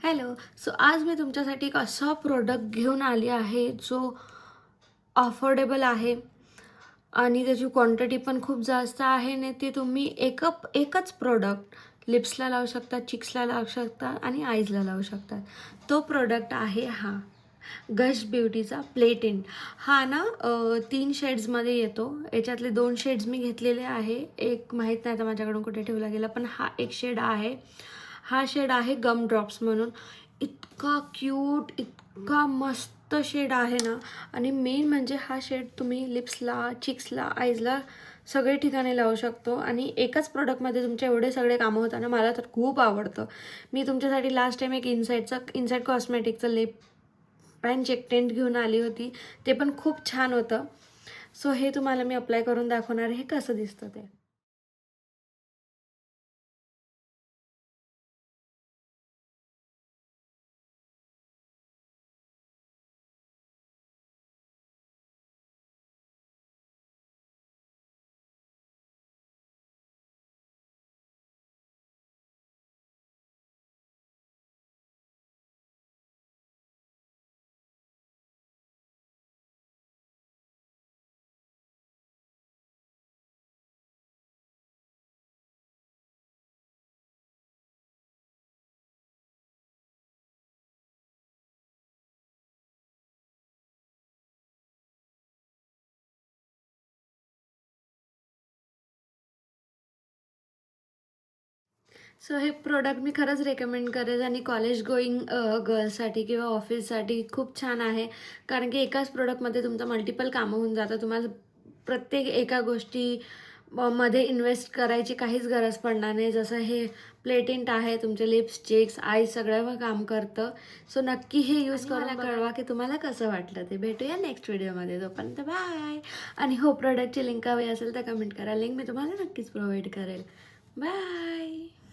Hello. So आज मी तुमच्यासाठी एक असा प्रोडक्ट घेऊन आली आहे जो अफोर्डेबल आहे आणि त्याची क्वांटिटी पण खूप जास्त आहे ने ते तुम्ही एकच प्रोडक्ट लिप्सला लावू शकता, चिक्सला लावू शकता आणि आईजला लावू शकता. तो प्रोडक्ट आहे हा गश ब्युटीचा प्ले टिंट. हा ना 3 शेड्समध्ये येतो. याच्यातले 2 शेड्स मी घेतलेले आहे. एक माहीत नाही आता माझ्याकडून कुठे ठेवला गेला, पण हा एक शेड आहे. हा शेड आहे गम ड्रॉप्स म्हणून. इतका क्यूट, इतका मस्त शेड आहे ना. आणि मेन म्हणजे हा शेड तुम्ही लिप्सला, चिक्सला, आईजला सगळे ठिकाणी लावू शकतो आणि एकाच प्रोडक्टमध्ये तुमचे एवढे सगळे कामं होतात ना. मला तर खूप आवडतं. मी तुमच्यासाठी लास्ट टाइम एक इनसाईड कॉस्मेटिकचं लिप पॅच टेंट घेऊन आली होती. ते पण खूप छान होतं. सो हे तुम्हाला मी अप्लाय करून दाखवणार आहे कसं दिसतं ते. सो हे प्रोडक्ट मी खरंच रेकमेंड करेन आणि कॉलेज गोईंग गर्ल्ससाठी किंवा ऑफिससाठी खूप छान आहे. कारण की एकाच प्रोडक्टमध्ये तुमचं मल्टिपल कामं होऊन जातं. तुम्हाला प्रत्येक एका गोष्टी मध्ये इन्व्हेस्ट करायची काहीच गरज पडणार नाही. जसं हे प्लेटिंट आहे, तुमचे लिप्स, चेक्स, आय सगळं काम करतं. सो नक्की हे यूज करून कळवा की तुम्हाला कसं वाटलं ते. भेटूया नेक्स्ट व्हिडिओमध्ये. तोपर्यंत बाय. आणि हो, प्रोडक्टची लिंक हवी असेल तर कमेंट करा. लिंक मी तुम्हाला नक्कीच प्रोव्हाइड करेल. बाय.